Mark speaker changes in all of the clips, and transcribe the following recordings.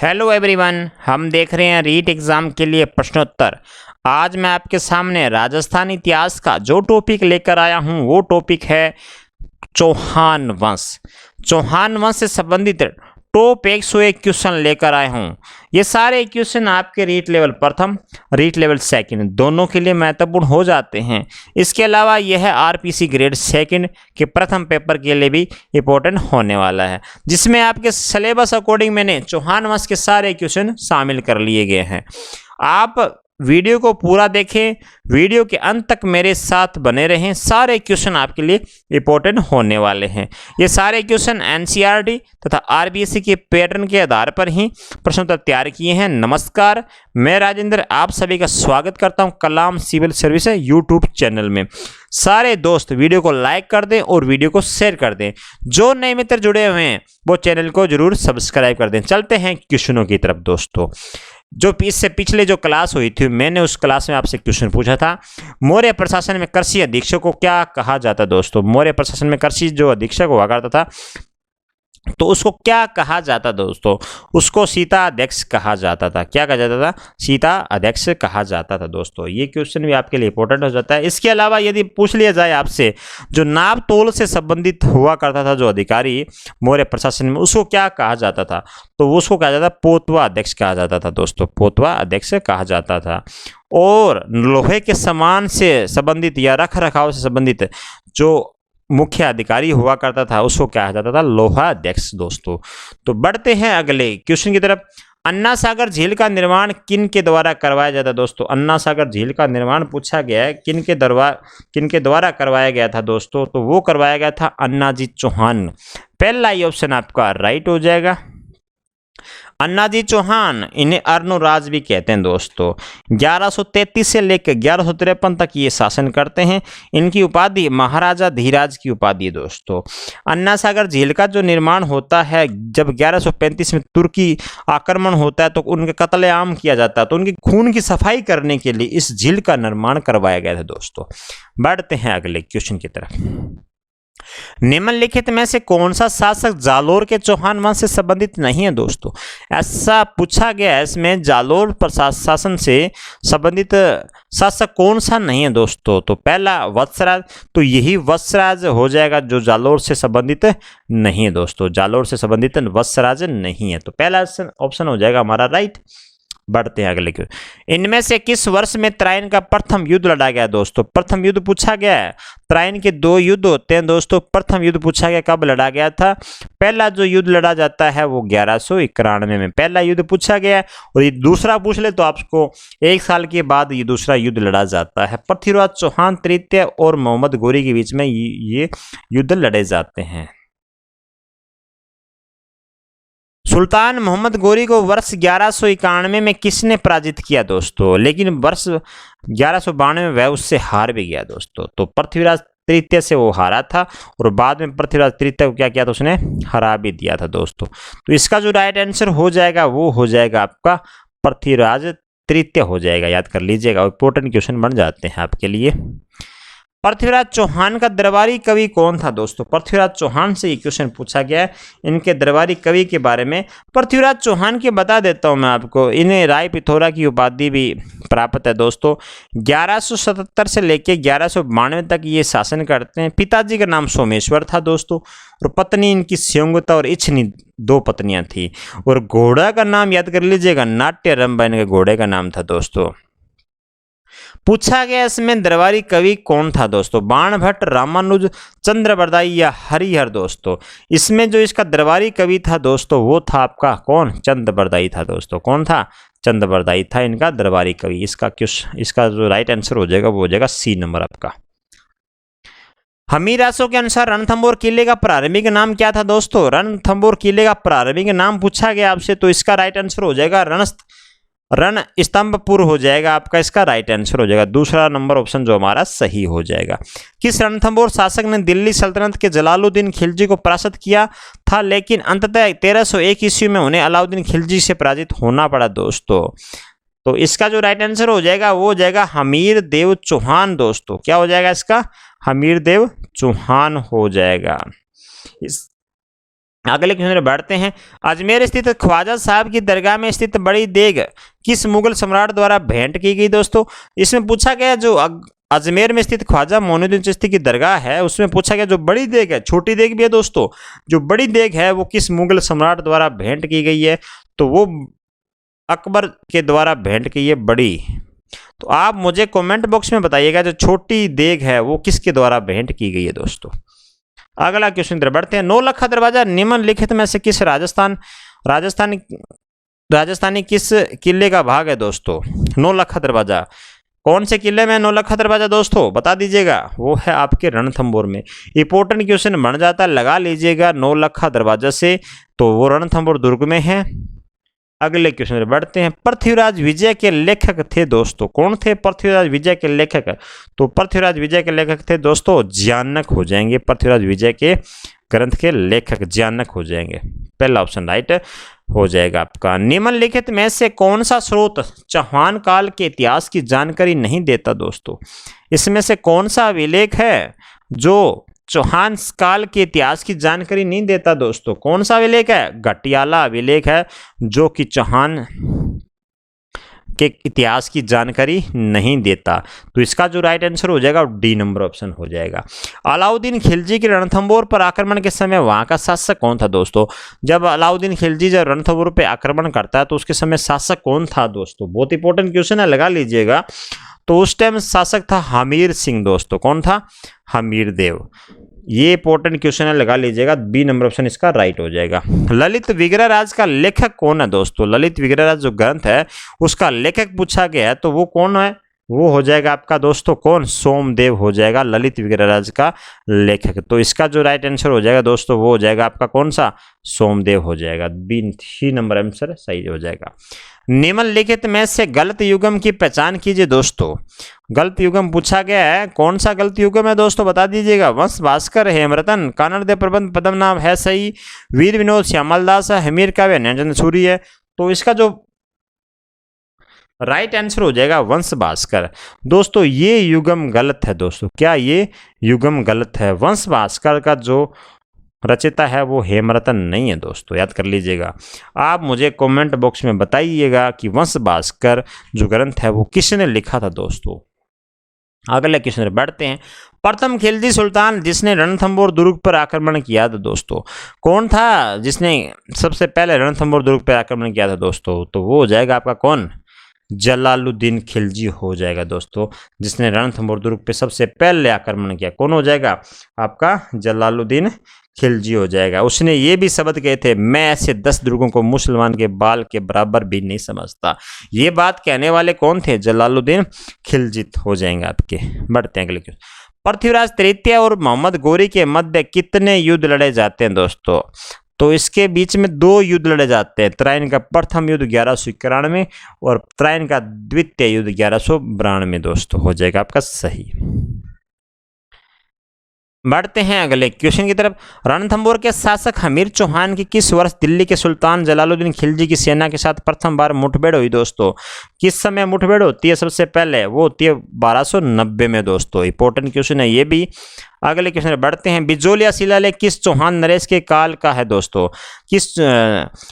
Speaker 1: Hello everyone, हम देख रहे हैं रीट एग्ज़ाम के लिए प्रश्नोत्तर। आज मैं आपके सामने राजस्थान इतिहास का जो टॉपिक लेकर आया हूं वो टॉपिक है चौहान वंश। चौहान वंश से संबंधित टॉप 101 क्वेश्चन लेकर आए हूं। ये सारे क्वेश्चन आपके रीट लेवल प्रथम, रीट लेवल सेकंड दोनों के लिए महत्वपूर्ण हो जाते हैं। इसके अलावा यह आरपीसी ग्रेड सेकंड के प्रथम पेपर के लिए भी इंपॉर्टेंट होने वाला है, जिसमें आपके सिलेबस अकॉर्डिंग मैंने चौहान वंश के सारे क्वेश्चन शामिल कर लिए गए हैं। आप वीडियो को पूरा देखें, वीडियो के अंत तक मेरे साथ बने रहें। सारे क्वेश्चन आपके लिए इंपॉर्टेंट होने वाले हैं। ये सारे क्वेश्चन एनसीईआरटी तथा आरबीएसई के पैटर्न के आधार पर ही प्रश्नोत्तर तैयार किए हैं। नमस्कार, मैं राजेंद्र आप सभी का स्वागत करता हूं कलाम सिविल सर्विस यूट्यूब चैनल में। सारे दोस्त वीडियो को लाइक कर दें और वीडियो को शेयर कर दें। जो नए मित्र जुड़े हुए हैं वो चैनल को जरूर सब्सक्राइब कर दें। चलते हैं क्वेश्चनों की तरफ दोस्तों। जो इससे पिछले जो क्लास हुई थी, मैंने उस क्लास में आपसे क्वेश्चन पूछा था, मौर्य प्रशासन में कृषि अधीक्षक को क्या कहा जाता दोस्तों। मौर्य प्रशासन में कृषि जो अधीक्षक हुआ करता था तो उसको क्या कहा जाता दोस्तों। उसको सीता अध्यक्ष कहा जाता था। क्या कहा जाता था? सीता अध्यक्ष कहा जाता था दोस्तों। ये क्वेश्चन भी आपके लिए इंपॉर्टेंट हो जाता है। इसके अलावा यदि पूछ लिया जाए आपसे, जो नाप तोल से संबंधित हुआ करता था जो अधिकारी मौर्य प्रशासन में, उसको क्या कहा जाता था, तो उसको कहा जाता पोतवा अध्यक्ष कहा जाता था दोस्तों। पोतवा अध्यक्ष कहा जाता था। और लोहे के सामान से संबंधित या रख रखाव से संबंधित जो मुख्य अधिकारी हुआ करता था उसको कहा जाता था लोहा अध्यक्ष दोस्तों। तो बढ़ते हैं अगले क्वेश्चन की तरफ। अन्ना सागर झील का निर्माण किन के द्वारा करवाया जाता दोस्तों। अन्ना सागर झील का निर्माण पूछा गया है किन के द्वारा करवाया गया था दोस्तों, तो वो करवाया गया था अन्नाजी चौहान। पहला ही ऑप्शन आपका राइट हो जाएगा। अन्नाजी चौहान, इन्हें अर्णोराज भी कहते हैं दोस्तों। 1133 से लेकर 1153 तक ये शासन करते हैं। इनकी उपाधि महाराजा धीराज की उपाधि है दोस्तों। अन्ना सागर झील का जो निर्माण होता है, जब 1135 में तुर्की आक्रमण होता है तो उनके कत्लेआम किया जाता है, तो उनके खून की सफाई करने के लिए इस झील का निर्माण करवाया गया था दोस्तों। बढ़ते हैं अगले क्वेश्चन की तरफ। निम्नलिखित में से कौन सा शासक जालोर के चौहान वंश से संबंधित नहीं है दोस्तों। ऐसा पूछा गया है इसमें, जालोर प्रशासन से संबंधित शासक कौन सा नहीं है दोस्तों। तो पहला वत्सराज, तो यही वत्सराज हो जाएगा जो जालोर से संबंधित नहीं है दोस्तों। जालोर से संबंधित वत्सराज नहीं है, तो पहला ऑप्शन हो जाएगा हमारा राइट। बढ़ते हैं अगले के। इनमें से किस वर्ष में त्राइन का प्रथम युद्ध लड़ा गया दोस्तों। प्रथम युद्ध पूछा गया है। त्राइन के दो युद्ध होते हैं दोस्तों। प्रथम युद्ध पूछा गया कब लड़ा गया था। पहला जो युद्ध लड़ा जाता है वो 1191 में पहला युद्ध पूछा गया है। और ये दूसरा पूछ ले तो आपको 1 साल के बाद ये दूसरा युद्ध लड़ा जाता है। पृथ्वीराज चौहान तृतीय और मोहम्मद गोरी के बीच में ये युद्ध लड़े जाते हैं। सुल्तान मोहम्मद गोरी को वर्ष 1191 में किसने पराजित किया दोस्तों, लेकिन वर्ष 1192 में वह उससे हार भी गया दोस्तों। तो पृथ्वीराज तृतीय से वो हारा था और बाद में पृथ्वीराज तृतीय को क्या किया था, उसने हरा भी दिया था दोस्तों। तो इसका जो राइट आंसर हो जाएगा वो हो जाएगा आपका पृथ्वीराज तृतीय हो जाएगा। याद कर लीजिएगा, इंपॉर्टेंट क्वेश्चन बन जाते हैं आपके लिए। पृथ्वीराज चौहान का दरबारी कवि कौन था दोस्तों। पृथ्वीराज चौहान से ये क्वेश्चन पूछा गया है। इनके दरबारी कवि के बारे में पृथ्वीराज चौहान के बता देता हूं मैं आपको। इन्हें राय पिथौरा की उपाधि भी प्राप्त है दोस्तों। 1177 से लेकर 1192 तक ये शासन करते हैं। पिताजी का नाम सोमेश्वर था दोस्तों और पत्नी इनकी स्योंगता और इच्छनी 2 पत्नियां थी। और घोड़ा का नाम याद कर लीजिएगा, नाट्य रंभा इनके घोड़े का नाम था दोस्तों। पूछा गया इसमें दरबारी कवि कौन था दोस्तों। बाणभट्ट, रामानुज, चंद्रबरदाई या हरिहर दोस्तों। इसमें जो इसका दरबारी कवि था दोस्तों वो था आपका कौन, चंद्रबरदाई था दोस्तों। कौन था? चंद्रबरदाई था इनका दरबारी कवि। इसका जो राइट आंसर हो जाएगा वो हो जाएगा सी नंबर आपका। हमीरासो के अनुसार रणथंभौर किले का प्रारंभिक नाम क्या था दोस्तों। रणथंभौर किले का प्रारंभिक नाम पूछा गया आपसे, तो इसका राइट आंसर हो जाएगा रणस्तंभपुर हो जाएगा आपका। इसका राइट आंसर हो जाएगा दूसरा नंबर ऑप्शन जो हमारा सही हो जाएगा। किस रणथंभौर शासक ने दिल्ली सल्तनत के जलालुद्दीन खिलजी को परास्त किया था, लेकिन अंततः 1301 ईस्वी में उन्हें अलाउद्दीन खिलजी से पराजित होना पड़ा दोस्तों। तो इसका जो राइट आंसर हो जाएगा वो हो जाएगा हमीर देव चौहान दोस्तों। क्या हो जाएगा इसका? हमीर देव चौहान हो जाएगा। अगले क्वेश्चन में बढ़ते हैं। अजमेर स्थित ख्वाजा साहब की दरगाह में स्थित बड़ी देग किस मुगल सम्राट द्वारा भेंट की गई दोस्तों? इसमें पूछा गया जो अजमेर में स्थित ख्वाजा मोइनुद्दीन चिश्ती की दरगाह है, उसमें पूछा गया जो बड़ी देग है, छोटी देग भी है दोस्तों, जो बड़ी देग है वो किस मुगल सम्राट द्वारा भेंट की गई है? तो वो अकबर के द्वारा भेंट की है बड़ी। तो आप मुझे कमेंट बॉक्स में बताइएगा जो छोटी देग है वो किसके द्वारा भेंट की गई है दोस्तों। अगला क्वेश्चन तरफ बढ़ते हैं। नौलखा दरवाजा निम्नलिखित में से किस राजस्थानी किस किले का भाग है दोस्तों? नौलखा दरवाजा कौन से किले में नौलखा दरवाजा दोस्तों बता दीजिएगा। वो है आपके रणथंभौर में। इंपॉर्टेंट क्वेश्चन बन जाता है, लगा लीजिएगा नौलखा दरवाजा से, तो वो रणथंभौर दुर्ग में है। अगले क्वेश्चन में बढ़ते हैं। पृथ्वीराज विजय के लेखक थे दोस्तों, कौन थे पृथ्वीराज विजय के लेखक? तो पृथ्वीराज विजय के लेखक थे दोस्तों ज्ञानक हो जाएंगे। पृथ्वीराज विजय के ग्रंथ के लेखक ज्ञानक हो जाएंगे। पहला ऑप्शन राइट हो जाएगा आपका। निम्नलिखित में से कौन सा स्रोत चौहान काल के इतिहास की जानकारी नहीं देता दोस्तों? इसमें से कौन सा अभिलेख है जो चौहान काल के इतिहास की जानकारी नहीं देता दोस्तों? कौन सा अभिलेख है? घटियाला अभिलेख है जो कि चौहान के इतिहास की जानकारी नहीं देता। तो इसका जो राइट आंसर हो जाएगा डी नंबर ऑप्शन हो जाएगा। अलाउद्दीन खिलजी के रणथंभौर पर आक्रमण के समय वहां का शासक कौन था दोस्तों? जब अलाउद्दीन खिलजी जब रणथंभौर पे आक्रमण करता है तो उसके समय शासक कौन था दोस्तों? बहुत इंपॉर्टेंट क्वेश्चन है, लगा लीजिएगा। तो उस टाइम शासक था हमीर सिंह दोस्तों। कौन था? हमीर देव। ये इंपॉर्टेंट क्वेश्चन है, लगा लीजिएगा। बी नंबर ऑप्शन इसका राइट हो जाएगा। ललित विग्रहराज का लेखक कौन है दोस्तों? ललित विग्रहराज जो ग्रंथ है उसका लेखक पूछा गया है, तो वो कौन है? वो हो जाएगा आपका दोस्तों कौन? सोमदेव हो जाएगा ललित विग्रहराज का लेखक। तो इसका जो राइट आंसर हो जाएगा दोस्तों वो हो जाएगा आपका कौन सा? सोमदेव हो जाएगा। बी सी नंबर आंसर सही हो जाएगा। निम्नलिखित में से गलत युगम की पहचान कीजिए दोस्तों। गलत युगम पूछा गया है, कौन सा गलत युगम है दोस्तों बता दीजिएगा। वंश भास्कर, हेमरतन, कानड़देव प्रबंध, पद्मनाभ है सही, वीर विनोद, श्यामलदास है, हमीर काव्य, नैनचंद सूरी है। तो इसका जो राइट आंसर हो जाएगा वंश भास्कर। दोस्तों ये युगम गलत है दोस्तों। क्या ये युगम गलत है? वंश भास्कर का जो रचयिता है वो हेमरतन नहीं है दोस्तों, याद कर लीजिएगा। आप मुझे कमेंट बॉक्स में बताइएगा कि वंश भास्कर जो ग्रंथ है वो किसने लिखा था दोस्तों। अगले क्वेश्चन में बढ़ते हैं। प्रथम खिलजी सुल्तान जिसने रणथंभौर दुर्ग पर आक्रमण किया था दोस्तों, कौन था जिसने सबसे पहले रणथंभौर दुर्ग पर आक्रमण किया था दोस्तों? तो वो हो जाएगा आपका कौन? जलालुद्दीन खिलजी हो जाएगा दोस्तों, जिसने रणथंभौर दुर्ग पे सबसे पहले आक्रमण किया। कौन हो जाएगा? आपका जलालुद्दीन खिलजी हो जाएगा। उसने ये भी शब्द कहे थे, मैं ऐसे 10 दुर्गों को मुसलमान के बाल के बराबर भी नहीं समझता। ये बात कहने वाले कौन थे? जलालुद्दीन खिलजी हो जाएंगे आपके। बढ़ते हैं अगले क्वेश्चन। पृथ्वीराज तृतीय और मोहम्मद गोरी के मध्य कितने युद्ध लड़े जाते हैं दोस्तों? तो इसके बीच में 2 युद्ध लड़े जाते हैं। त्राइन का प्रथम युद्ध 1191 और त्राइन का द्वितीय युद्ध 1192 दोस्तों हो जाएगा आपका सही। बढ़ते हैं अगले क्वेश्चन की तरफ। रणथंभौर के शासक हमीर चौहान की किस वर्ष दिल्ली के सुल्तान जलालुद्दीन खिलजी की सेना के साथ प्रथम बार मुठभेड़ हुई दोस्तों? किस समय मुठभेड़ होती है? सबसे पहले वो होती है 1290 में दोस्तों। इंपॉर्टेंट क्वेश्चन है ये भी। अगले क्वेश्चन में बढ़ते हैं। बिजोलिया शिलालेख किस चौहान नरेश के काल का है दोस्तों? किस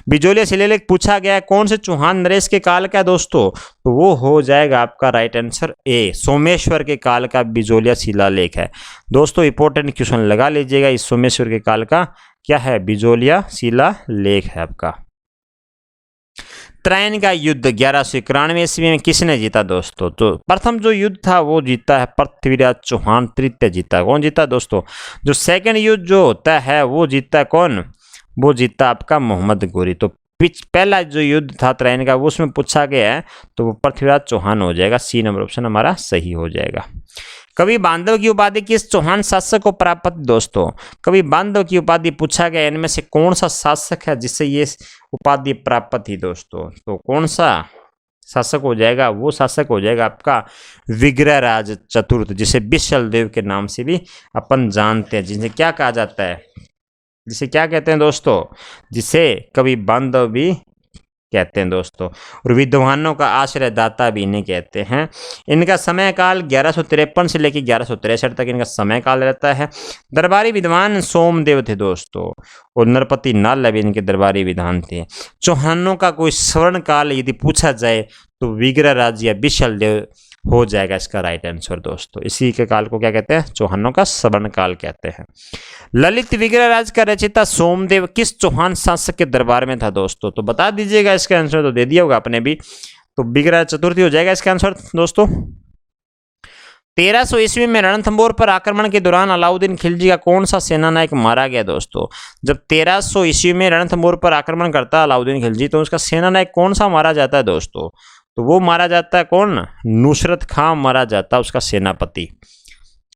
Speaker 1: बिजोलिया शिलालेख पूछा गया है, कौन से चौहान नरेश के काल का है दोस्तों? तो वो हो जाएगा आपका राइट आंसर ए, सोमेश्वर के काल का बिजोलिया शिलालेख है दोस्तों। इंपॉर्टेंट क्वेश्चन लगा लीजिएगा। इस सोमेश्वर के काल का क्या है? बिजोलिया शिलालेख है आपका। त्राइन का युद्ध 1191 ईस्वी में किसने जीता दोस्तों? तो प्रथम जो युद्ध था वो जीता है पृथ्वीराज चौहान, तृतीय जीता कौन जीता दोस्तों? जो सेकंड युद्ध जो होता है वो जीता कौन? वो जीता आपका मोहम्मद गोरी। तो पहला जो युद्ध था त्राइन का वो उसमें पूछा गया है, तो वो पृथ्वीराज चौहान हो जाएगा। सी नंबर ऑप्शन हमारा सही हो जाएगा। कवि बांधव की उपाधि किस चौहान शासक को प्राप्त दोस्तों? कवि बांधव की उपाधि पूछा गया, इनमें से कौन सा शासक है जिससे ये उपाधि प्राप्त थी दोस्तों? तो कौन सा शासक हो जाएगा? वो शासक हो जाएगा आपका विग्रहराज चतुर्थ, जिसे विशल देव के नाम से भी अपन जानते हैं। जिसे क्या कहा जाता है? जिसे क्या कहते हैं दोस्तों? जिसे कवि बांधव भी कहते हैं दोस्तों, और विद्वानों का आश्रयदाता भी इन्हें कहते हैं। इनका समय काल 1153 से लेकर 1163 तक इनका समय काल रहता है। दरबारी विद्वान सोमदेव थे दोस्तों, और नरपति नाल भी इनके दरबारी विद्वान थे। चौहानों का कोई स्वर्ण काल यदि पूछा जाए तो विग्रहराज या विशल देव हो जाएगा इसका राइट आंसर दोस्तों। इसी के काल को क्या कहते हैं? चौहानों का स्वर्ण काल कहते हैं। ललित विग्रहराज का रचयिता सोमदेव किस चौहान शासक के दरबार में था दोस्तों? तो बता दीजिएगा, इसका आंसर तो दे दिया होगा आपने भी। तो विग्रह चतुर्थी हो जाएगा इसका आंसर दोस्तों। 1300 ईस्वी में रणथंभौर पर आक्रमण के दौरान अलाउद्दीन खिलजी का कौन सा सेना नायक मारा गया दोस्तों? जब 1300 ईस्वी में रणथंभौर पर आक्रमण करता है अलाउद्दीन खिलजी, तो उसका सेना नायक कौन सा मारा जाता है दोस्तों? तो वो मारा जाता है कौन? नुसरत खां मारा जाता है उसका सेनापति।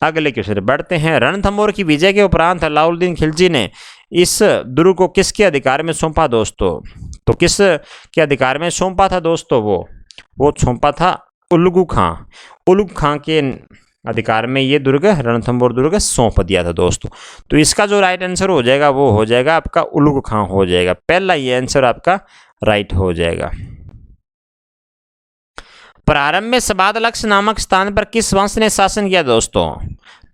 Speaker 1: अगले क्वेश्चन बढ़ते हैं। रणथंभौर की विजय के उपरांत अलाउद्दीन खिलजी ने इस दुर्ग को किसके अधिकार में सौंपा दोस्तों? तो किस के अधिकार में सौंपा था दोस्तों? वो सौंपा था उलगू खां। उलगू खां के अधिकार में ये दुर्ग, रणथंभौर दुर्ग सौंप दिया था दोस्तों। तो इसका जो राइट आंसर हो जाएगा वो हो जाएगा आपका उलगू खां हो जाएगा। पहला ये आंसर आपका राइट हो जाएगा। प्रारंभ में सबादलक्ष नामक स्थान पर किस वंश ने शासन किया दोस्तों?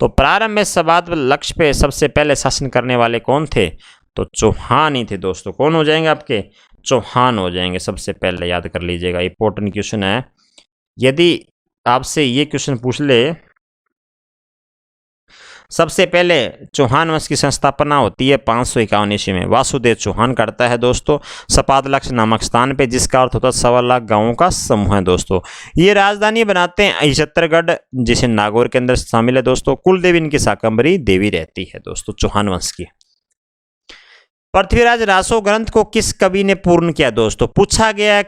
Speaker 1: तो प्रारंभ में सबादलक्ष पे सबसे पहले शासन करने वाले कौन थे? तो चौहान ही थे दोस्तों। कौन हो जाएंगे आपके? चौहान हो जाएंगे सबसे पहले, याद कर लीजिएगा। इंपॉर्टेंट क्वेश्चन है। यदि आपसे ये क्वेश्चन पूछ ले, सबसे पहले चौहान वंश की संस्थापना होती है 551 ईस्वी में, वासुदेव चौहान करता है दोस्तों सपादलक्ष नामक स्थान पे, जिसका अर्थ होता है 1.25 लाख गांवों का समूह है दोस्तों। ये राजधानी बनाते हैं अहिछत्रगढ़, जिसे नागौर के अंदर शामिल है दोस्तों। कुल देवी इनकी शाकंभरी देवी रहती है दोस्तों चौहान वंश की। पृथ्वीराज रासो ग्रंथ को किस कवि ने पूर्ण किया दोस्तों? पूछा गया है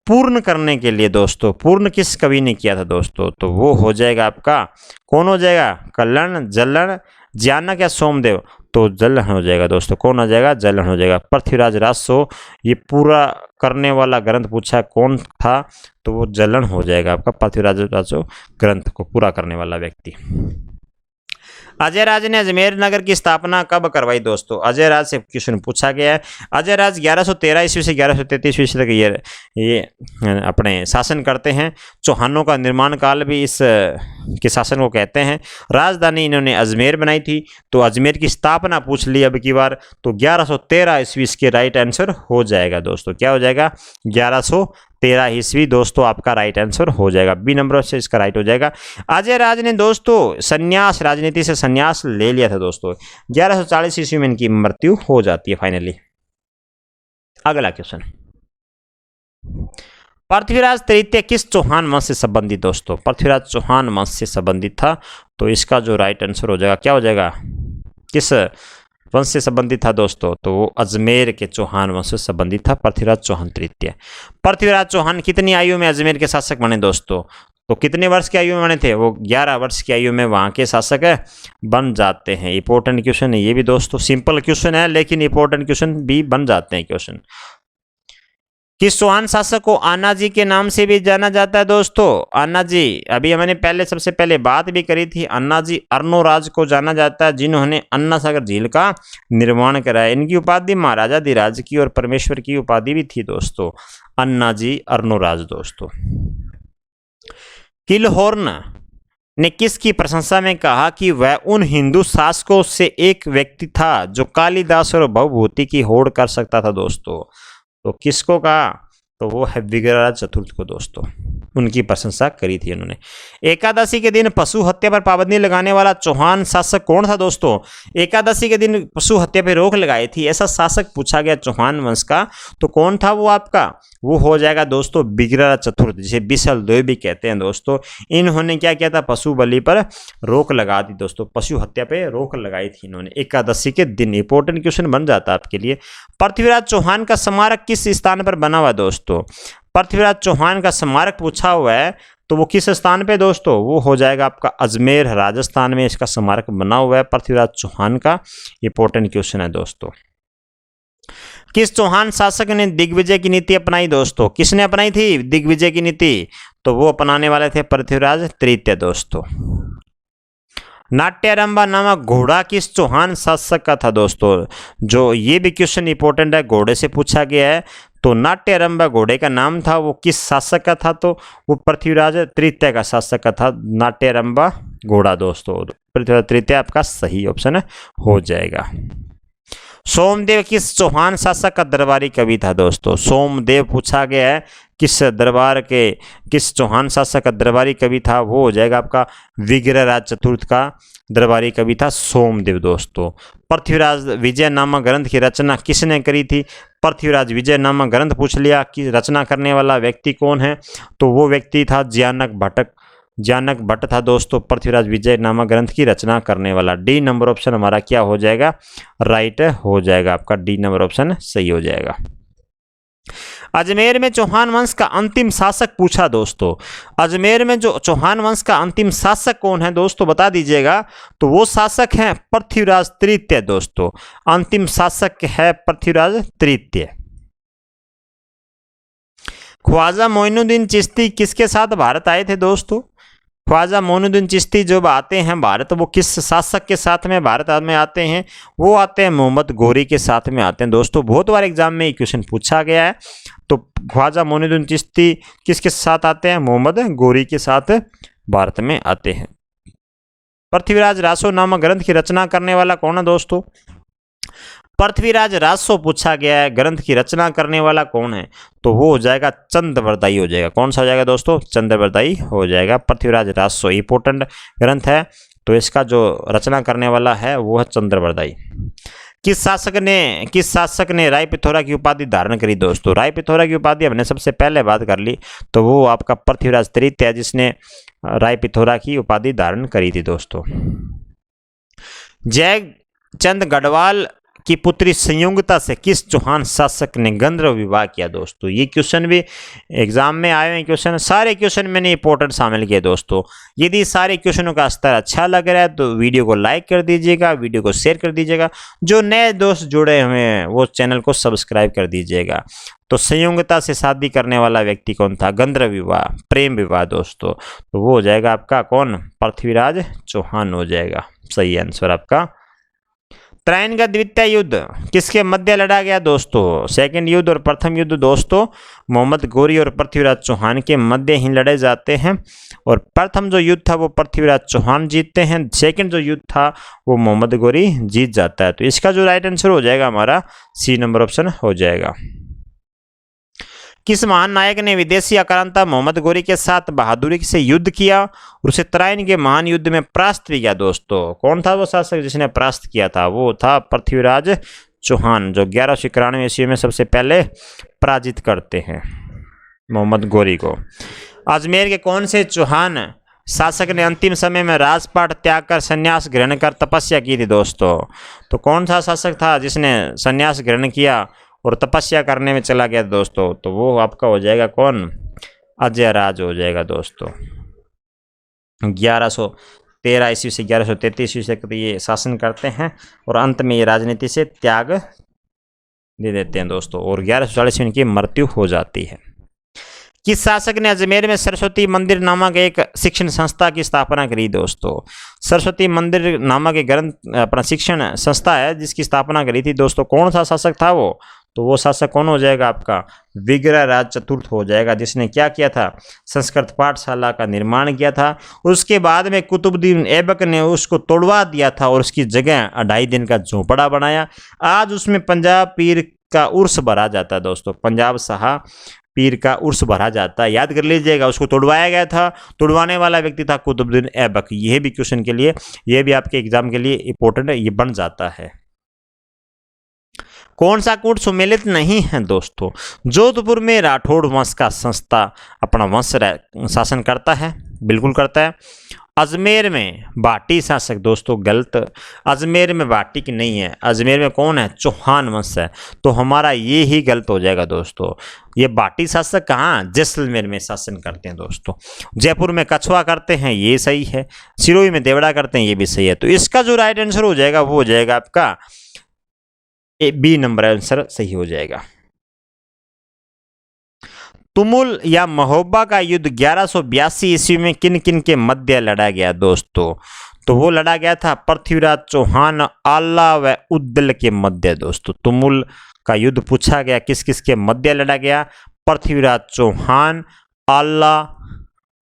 Speaker 1: पूर्ण करने के लिए दोस्तों, पूर्ण किस कवि ने किया था दोस्तों? तो वो हो जाएगा आपका, कौन हो जाएगा? कल्लन, जलन, ज्ञानक या सोमदेव? तो जलन हो जाएगा दोस्तों। कौन हो जाएगा? जलन हो जाएगा। पृथ्वीराज रासो ये पूरा करने वाला ग्रंथ पूछा कौन था? तो वो जलन हो जाएगा आपका, पृथ्वीराज रासो ग्रंथ को पूरा करने वाला व्यक्ति। अजय राज ने अजमेर नगर की स्थापना कब करवाई दोस्तों? अजय राज से क्वेश्चन पूछा गया है। अजय राज 1113 ईस्वी से 1133 ईस्वी तक ये अपने शासन करते हैं। चौहानों का निर्माण काल भी इस के शासन को कहते हैं। राजधानी इन्होंने अजमेर बनाई थी। तो अजमेर की स्थापना पूछ ली अब की बार, तो 1113 ईस्वी इसके राइट आंसर हो जाएगा दोस्तों। क्या हो जाएगा? 1113 ईस्वी दोस्तों आपका राइट आंसर हो जाएगा। बी नंबर से इसका राइट हो जाएगा। अजय राज ने दोस्तों संन्यास, राजनीति से संन्यास ले लिया था दोस्तों। 1140 ईस्वी में इनकी मृत्यु हो जाती है फाइनली। अगला क्वेश्चन, पृथ्वीराज तृतीय किस चौहान वंश से संबंधित दोस्तों? पृथ्वीराज चौहान वंश से संबंधित था। तो इसका जो राइट आंसर हो जाएगा, क्या हो जाएगा? किस वंश से संबंधित था दोस्तों? तो वो अजमेर के चौहान वंश से संबंधित था पृथ्वीराज चौहान तृतीय। पृथ्वीराज चौहान कितनी आयु में अजमेर के शासक बने दोस्तों? तो कितने वर्ष की आयु में बने थे? वो 11 वर्ष की आयु में वहाँ के शासक बन जाते हैं। इंपॉर्टेंट क्वेश्चन है ये भी दोस्तों, सिंपल क्वेश्चन है लेकिन इंपॉर्टेंट क्वेश्चन भी बन जाते हैं क्वेश्चन। किस चौहान शासक को अन्ना जी के नाम से भी जाना जाता है दोस्तों? अन्ना जी, अभी हमने सबसे पहले बात भी करी थी। अन्ना जी अर्नोराज को जाना जाता है, जिन्होंने अन्ना सागर झील का निर्माण कराया। इनकी उपाधि महाराजा धीराज की और परमेश्वर की उपाधि भी थी दोस्तों, अन्ना जी अर्नोराज दोस्तों। किलहॉर्न ने किसकी प्रशंसा में कहा कि वह उन हिंदू शासकों से एक व्यक्ति था जो कालिदास और भवभूति की होड़ कर सकता था दोस्तों? तो किसको कहा? तो वो है विग्रहराज चतुर्थ को दोस्तों, उनकी प्रशंसा करी थी उन्होंने। एकादशी के दिन पशु हत्या पर पाबंदी लगाने वाला चौहान शासक कौन था दोस्तों? एकादशी के दिन पशु हत्या पर रोक लगाई थी, ऐसा शासक पूछा गया चौहान वंश का। तो कौन था वो आपका? वो हो जाएगा दोस्तों विग्रहराज चतुर्थ, जिसे विशल देव भी कहते हैं दोस्तों। इन्होंने क्या किया था? पशु बलि पर रोक लगा दी दोस्तों, पशु हत्या पे रोक लगाई थी इन्होंने एकादशी के दिन। इंपॉर्टेंट क्वेश्चन बन जाता है आपके लिए। पृथ्वीराज चौहान का स्मारक किस स्थान पर बना हुआ दोस्तों? पृथ्वीराज चौहान का स्मारक पूछा हुआ है, तो वो किस स्थान पे दोस्तों? वो हो जाएगा आपका अजमेर राजस्थान में इसका स्मारक बना हुआ है पृथ्वीराज चौहान का। इंपॉर्टेंट क्वेश्चन है दोस्तों। किस चौहान शासक ने दिग्विजय की नीति अपनाई दोस्तों? किसने अपनाई थी दिग्विजय की नीति? तो वो अपनाने वाले थे पृथ्वीराज तृतीय दोस्तों। नाट्यारंभा नामक घोड़ा किस चौहान शासक का था दोस्तों? जो ये भी क्वेश्चन इंपॉर्टेंट है, घोड़े से पूछा गया है। तो नाट्यारंभ घोड़े का नाम था, वो किस शासक का था? तो वो पृथ्वीराज तृतीय का शासक का था नाट्यारंभ घोड़ा दोस्तों। पृथ्वीराज तृतीय आपका सही ऑप्शन हो जाएगा। सोमदेव किस चौहान शासक का दरबारी कवि था दोस्तों? सोमदेव पूछा गया है किस दरबार के किस चौहान शासक का दरबारी कवि था? वो हो जाएगा आपका विग्रहराज चतुर्थ का दरबारी कवि था सोमदेव दोस्तों। पृथ्वीराज विजय नामक ग्रंथ की रचना किसने करी थी? पृथ्वीराज विजय नामक ग्रंथ पूछ लिया कि रचना करने वाला व्यक्ति कौन है? तो वो व्यक्ति था ज्ञानक भट्ट था दोस्तों, पृथ्वीराज विजय नामक ग्रंथ की रचना करने वाला। डी नंबर ऑप्शन हमारा क्या हो जाएगा? राइट हो जाएगा आपका, डी नंबर ऑप्शन सही हो जाएगा। अजमेर में चौहान वंश का अंतिम शासक पूछा दोस्तों। अजमेर में जो चौहान वंश का अंतिम शासक कौन है दोस्तों बता दीजिएगा। तो वो शासक हैं पृथ्वीराज तृतीय दोस्तों, अंतिम शासक है पृथ्वीराज तृतीय। ख्वाजा मोइनुद्दीन चिश्ती किसके साथ भारत आए थे दोस्तों? ख्वाजा मोइनुद्दीन चिश्ती जब आते हैं भारत, वो किस शासक के साथ में भारत में आते हैं? वो आते हैं मोहम्मद गोरी के साथ में आते हैं दोस्तों। बहुत बार एग्जाम में ये क्वेश्चन पूछा गया है। तो ख्वाजा मोइनुद्दीन चिश्ती किसके साथ आते हैं? मोहम्मद गोरी के साथ भारत में आते हैं। पृथ्वीराज रासो नामक ग्रंथ की रचना करने वाला कौन है दोस्तों? पृथ्वीराज रासो पूछा गया है, ग्रंथ की रचना करने वाला कौन है? तो वो हो जाएगा चंद्रवरदायी हो जाएगा। कौन सा हो जाएगा दोस्तों? चंद्रवरदायी हो जाएगा। पृथ्वीराज रासो इंपोर्टेंट ग्रंथ है, तो इसका जो रचना करने वाला है वो है चंद्रवरदायी। किस शासक ने राय पिथौरा की उपाधि धारण करी दोस्तों? राय पिथौरा की उपाधि हमने सबसे पहले बात कर ली, तो वो आपका पृथ्वीराज तृतीय जिसने राय पिथौरा की उपाधि धारण करी थी दोस्तों। जयचंद गढ़वाल की पुत्री संयोगिता से किस चौहान शासक ने गंधर्व विवाह किया दोस्तों? ये क्वेश्चन भी एग्जाम में आए हैं क्वेश्चन, सारे क्वेश्चन मैंने इंपॉर्टेंट शामिल किए दोस्तों। यदि सारे क्वेश्चनों का स्तर अच्छा लग रहा है तो वीडियो को लाइक कर दीजिएगा, वीडियो को शेयर कर दीजिएगा। जो नए दोस्त जुड़े हुए हैं वो चैनल को सब्सक्राइब कर दीजिएगा। तो संयोगिता से शादी करने वाला व्यक्ति कौन था? गंधर्व विवाह, प्रेम विवाह दोस्तों। तो वो हो जाएगा आपका कौन? पृथ्वीराज चौहान हो जाएगा सही आंसर आपका। त्रैन का द्वितीय युद्ध किसके मध्य लड़ा गया दोस्तों? सेकंड युद्ध और प्रथम युद्ध दोस्तों मोहम्मद गोरी और पृथ्वीराज चौहान के मध्य ही लड़े जाते हैं। और प्रथम जो युद्ध था वो पृथ्वीराज चौहान जीतते हैं, सेकंड जो युद्ध था वो मोहम्मद गोरी जीत जाता है। तो इसका जो राइट आंसर हो जाएगा हमारा सी नंबर ऑप्शन हो जाएगा। किस महान नायक ने विदेशी आक्रांता मोहम्मद गोरी के साथ बहादुरी से युद्ध किया और उसे तराइन के महान युद्ध में परास्त भी किया दोस्तों? कौन था वो शासक जिसने परास्त किया था? वो था पृथ्वीराज चौहान, जो 1191 ईस्वी में सबसे पहले पराजित करते हैं मोहम्मद गोरी को। अजमेर के कौन से चौहान शासक ने अंतिम समय में राजपाट त्याग कर संन्यास ग्रहण कर तपस्या की थी दोस्तों? तो कौन सा शासक था जिसने संन्यास ग्रहण किया और तपस्या करने में चला गया दोस्तों? तो वो आपका हो जाएगा कौन? अजयराज हो जाएगा दोस्तों। 1113 ईस्वी से 1133 ईस्वी तक ये शासन करते हैं और अंत में ये राजनीति से त्याग दे देते हैं दोस्तों, और 1140 में इनकी मृत्यु हो जाती है। किस शासक ने अजमेर में सरस्वती मंदिर नामक एक शिक्षण संस्था की स्थापना करी दोस्तों? सरस्वती मंदिर नामक एक ग्रंथ अपना शिक्षण संस्था है जिसकी स्थापना करी थी दोस्तों। कौन सा शासक था वो? तो वो शासक कौन हो जाएगा आपका? विग्रहराज चतुर्थ हो जाएगा, जिसने क्या किया था? संस्कृत पाठशाला का निर्माण किया था। उसके बाद में कुतुबुद्दीन ऐबक ने उसको तोड़वा दिया था और उसकी जगह 2.5 दिन का झोपड़ा बनाया। आज उसमें पंजाब पीर का उर्स भरा जाता है दोस्तों, पंजाब शाह पीर का उर्स भरा जाता है, याद कर लीजिएगा। उसको तोड़वाया गया था, तोड़वाने वाला व्यक्ति था कुतुबुद्दीन ऐबक। यह भी क्वेश्चन के लिए, यह भी आपके एग्जाम के लिए इंपॉर्टेंट है, ये बन जाता है। कौन सा कूट सुमेलित नहीं है दोस्तों? जोधपुर में राठौड़ वंश का संस्था अपना वंश शासन करता है, बिल्कुल करता है। अजमेर में भाटी शासक दोस्तों गलत, अजमेर में भाटी की नहीं है, अजमेर में कौन है? चौहान वंश है। तो हमारा ये ही गलत हो जाएगा दोस्तों। ये भाटी शासक कहाँ? जैसलमेर में शासन करते हैं दोस्तों। जयपुर में कछुआ करते हैं, ये सही है। सिरोही में देवड़ा करते हैं, ये भी सही है। तो इसका जो राइट आंसर हो जाएगा वो हो जाएगा आपका बी नंबर आंसर सही हो जाएगा। तुमुल या महोबा का युद्ध 1182 ईस्वी में किन किन के मध्य लड़ा गया दोस्तों? तो वो लड़ा गया था पृथ्वीराज चौहान, आल्ला व उद्दल के मध्य दोस्तों। तुमुल का युद्ध पूछा गया, किस किस के मध्य लड़ा गया? पृथ्वीराज चौहान, आल्ला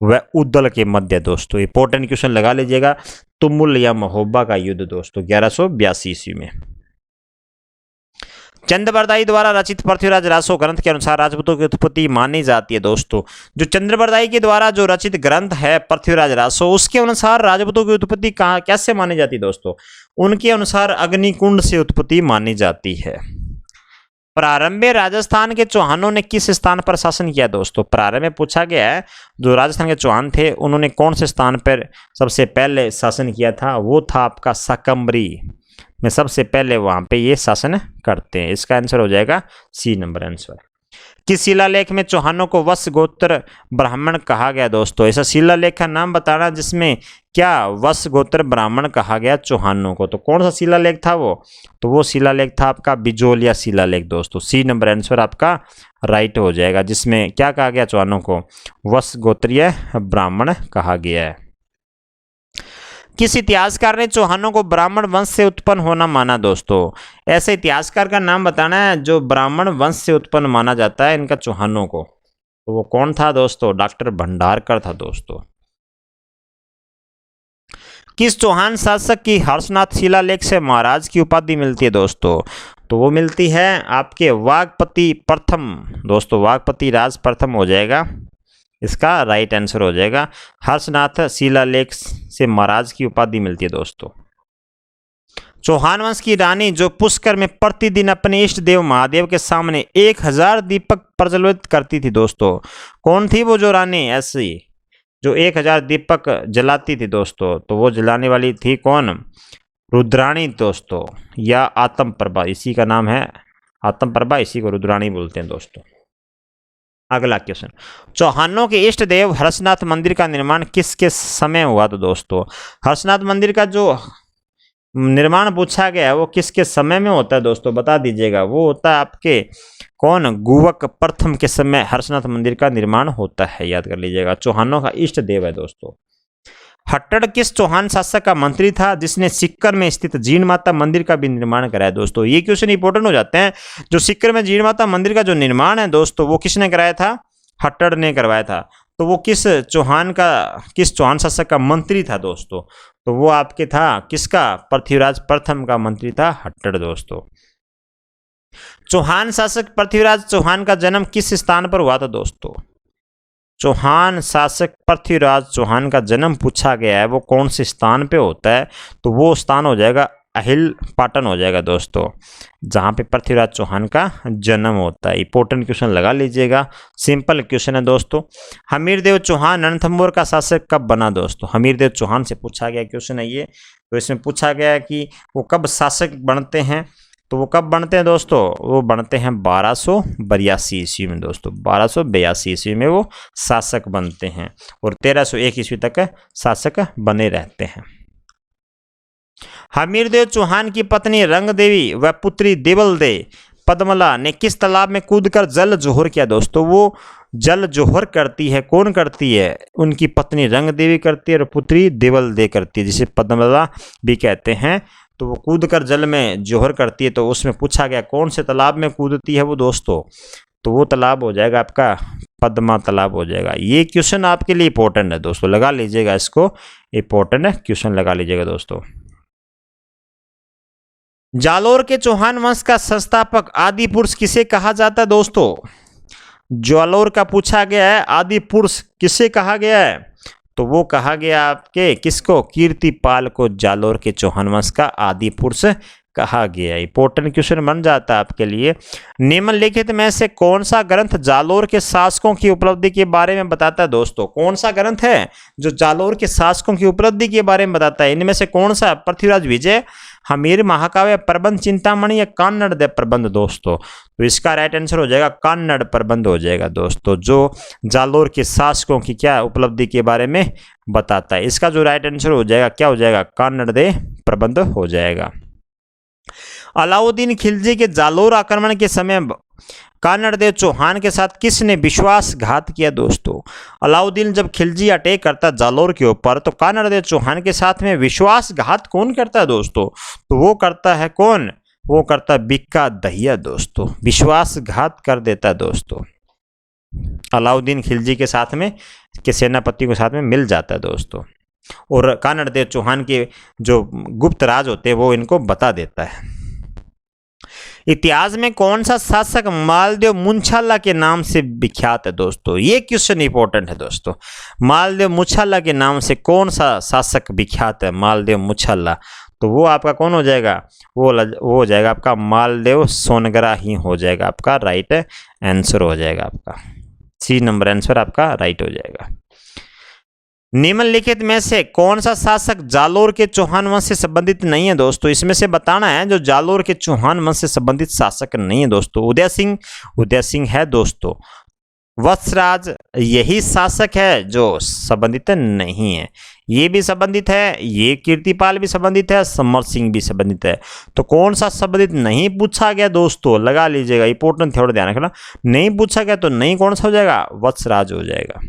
Speaker 1: व उद्दल के मध्य दोस्तों। इंपॉर्टेंट क्वेश्चन लगा लीजिएगा। तुमुल या महोबा का युद्ध दोस्तों 1182 ईस्वी में। चंद्रबरदाई द्वारा रचित पृथ्वीराज रासो ग्रंथ के अनुसार राजपूतों की उत्पत्ति मानी जाती है दोस्तों। जो चंद्रबरदाई के द्वारा जो रचित ग्रंथ है पृथ्वीराज रासो, उसके अनुसार राजपूतों की उत्पत्ति कहाँ कैसे मानी जाती है दोस्तों? उनके अनुसार अग्निकुंड से उत्पत्ति मानी जाती है। प्रारंभ में राजस्थान के चौहानों ने किस स्थान पर शासन किया दोस्तों? प्रारंभ में पूछा गया है जो राजस्थान के चौहान थे उन्होंने कौन से स्थान पर सबसे पहले शासन किया था? वो था आपका सकम्बरी में सबसे पहले वहां पे ये शासन करते हैं। इसका आंसर हो जाएगा सी नंबर आंसर। किस शिलालेख में चौहानों को वत्स गोत्र ब्राह्मण कहा गया दोस्तों? ऐसा शिलालेख का नाम बताना जिसमें क्या वत्स गोत्र ब्राह्मण कहा गया चौहानों को। तो कौन सा शिलालेख था वो? तो वो शिलालेख था आपका बिजोलिया शिलालेख दोस्तों। सी नंबर आंसर आपका राइट हो जाएगा, जिसमें क्या कहा गया चौहानों को? वत्स गोत्रीय ब्राह्मण कहा गया है। किस इतिहासकार ने चौहानों को ब्राह्मण वंश से उत्पन्न होना माना दोस्तों? ऐसे इतिहासकार का नाम बताना है जो ब्राह्मण वंश से उत्पन्न माना जाता है इनका चौहानों को। तो वो कौन था दोस्तों? डॉक्टर भंडारकर था दोस्तों। किस चौहान शासक की हर्षनाथ शिलालेख से महाराज की उपाधि मिलती है दोस्तों? तो वो मिलती है आपके वागपति प्रथम दोस्तों। वागपति राज प्रथम हो जाएगा, इसका राइट आंसर हो जाएगा। हर्षनाथ शिलालेख से महाराज की उपाधि मिलती है दोस्तों। चौहान वंश की रानी जो पुष्कर में प्रतिदिन अपने इष्ट देव महादेव के सामने 1000 दीपक प्रज्वलित करती थी दोस्तों। कौन थी वो जो रानी ऐसी जो 1000 दीपक जलाती थी दोस्तों? तो वो जलाने वाली थी कौन? रुद्राणी दोस्तों, या आत्म प्रभा, इसी का नाम है आत्म प्रभा, इसी को रुद्राणी बोलते हैं दोस्तों। अगला क्वेश्चन, चौहानों के इष्ट देव हर्षनाथ मंदिर का निर्माण किसके समय हुआ? तो दोस्तों हर्षनाथ मंदिर का जो निर्माण पूछा गया है वो किसके समय में होता है दोस्तों? बता दीजिएगा। वो होता है आपके कौन? गुवक प्रथम के समय हर्षनाथ मंदिर का निर्माण होता है, याद कर लीजिएगा। चौहानों का इष्ट देव है दोस्तों। हट्टड़ किस चौहान शासक का मंत्री था जिसने सिक्कर में स्थित जीण माता मंदिर का भी निर्माण कराया दोस्तों? ये क्वेश्चन इंपॉर्टेंट हो जाते हैं। जो सिक्कर में जीण माता मंदिर का जो निर्माण है दोस्तों वो किसने कराया था? हट्टड़ ने करवाया था। तो वो किस चौहान शासक का मंत्री था दोस्तों? तो वो आपके था किसका? पृथ्वीराज प्रथम का मंत्री था हट्टड़ दोस्तों। चौहान शासक पृथ्वीराज चौहान का जन्म किस स्थान पर हुआ था दोस्तों? चौहान शासक पृथ्वीराज चौहान का जन्म पूछा गया है वो कौन से स्थान पे होता है? तो वो स्थान हो जाएगा अहिल पाटन हो जाएगा दोस्तों, जहाँ पे पृथ्वीराज चौहान का जन्म होता है। इंपॉर्टेंट क्वेश्चन लगा लीजिएगा, सिंपल क्वेश्चन है दोस्तों। हमीरदेव चौहान रणथंभौर का शासक कब बना दोस्तों? हमीरदेव चौहान से पूछा गया क्वेश्चन है ये। तो इसमें पूछा गया है कि वो कब शासक बनते हैं। तो वो कब बनते हैं दोस्तों? वो बनते हैं 1282 ईस्वी में दोस्तों। 1282 ईस्वी में वो शासक बनते हैं और 1301 ईस्वी तक शासक बने रहते हैं। हमीरदेव चौहान की पत्नी रंग देवी व पुत्री देवल दे पद्मला ने किस तालाब में कूदकर जल जोहर किया दोस्तों? वो जल जोहर करती है, कौन करती है? उनकी पत्नी रंग देवी करती है और पुत्री देवल दे करती है, जिसे पद्मला भी कहते हैं। तो वो कूदकर जल में जोहर करती है। तो उसमें पूछा गया कौन से तालाब में कूदती है वो दोस्तों? तो वो तालाब हो जाएगा आपका पद्मा तालाब हो जाएगा। ये क्वेश्चन आपके लिए इंपॉर्टेंट है दोस्तों, लगा लीजिएगा इसको, इंपॉर्टेंट क्वेश्चन लगा लीजिएगा दोस्तों। जालोर के चौहान वंश का संस्थापक आदि पुरुष किसे कहा जाता है दोस्तों? जालोर का पूछा गया है आदि पुरुष किसे कहा गया है? तो वो कहा गया आपके किसको? कीर्तिपाल को जालोर के चौहान वंश का आदि पुरुष कहा गया। इंपॉर्टेंट क्वेश्चन बन जाता है आपके लिए। निम्नलिखित में से कौन सा ग्रंथ जालोर के शासकों की उपलब्धि के बारे में बताता है दोस्तों? कौन सा ग्रंथ है जो जालोर के शासकों की उपलब्धि के बारे में बताता है? इनमें से कौन सा? पृथ्वीराज विजय, हमीर महाकाव्य प्रबंध चिंतामणि या कान्नड़ देव प्रबंध दोस्तों? तो इसका राइट आंसर हो जाएगा कान्नड़ प्रबंध हो जाएगा दोस्तों, जो जालोर के शासकों की क्या उपलब्धि के बारे में बताता है। इसका जो राइट आंसर हो जाएगा क्या हो जाएगा? कान्नड़ देव प्रबंध हो जाएगा। अलाउद्दीन खिलजी के जालोर आक्रमण के समय कान्नड़ देव चौहान के साथ किसने विश्वासघात किया दोस्तों? अलाउद्दीन जब खिलजी अटैक करता जालोर के ऊपर तो कान्नड़ देव चौहान के साथ में विश्वासघात कौन करता है दोस्तों? तो वो करता है कौन? वो करता बिक्का दहिया दोस्तों, विश्वासघात कर देता दोस्तों। अलाउद्दीन खिलजी के साथ में के सेनापति के साथ में मिल जाता है दोस्तों, और कानड़देव चौहान के जो गुप्त राज होते हैं वो इनको बता देता है। इतिहास में कौन सा शासक मालदेव मुंछाला के नाम से विख्यात है दोस्तों? ये क्वेश्चन इंपॉर्टेंट है दोस्तों। मालदेव मुंछाला के नाम से कौन सा शासक विख्यात है? मालदेव मुंछाला, तो वो आपका कौन हो जाएगा? वो हो जाएगा आपका मालदेव सोनगरा ही हो जाएगा, आपका राइट आंसर हो जाएगा। आपका सी नंबर आंसर आपका राइट हो जाएगा। निम्नलिखित में से कौन सा शासक जालोर के चौहान वंश से संबंधित नहीं है दोस्तों? इसमें से बताना है जो जालोर के चौहान वंश से संबंधित शासक नहीं है दोस्तों। उदय सिंह है दोस्तों। वत्सराज यही शासक है जो संबंधित नहीं है। ये भी संबंधित है, ये कीर्तिपाल भी संबंधित है, समर सिंह भी संबंधित है। तो कौन सा संबंधित नहीं पूछा गया दोस्तों? लगा लीजिएगा, इंपॉर्टेंट थोड़ा ध्यान रखना। नहीं पूछा गया तो नहीं कौन सा हो जाएगा? वत्सराज हो जाएगा।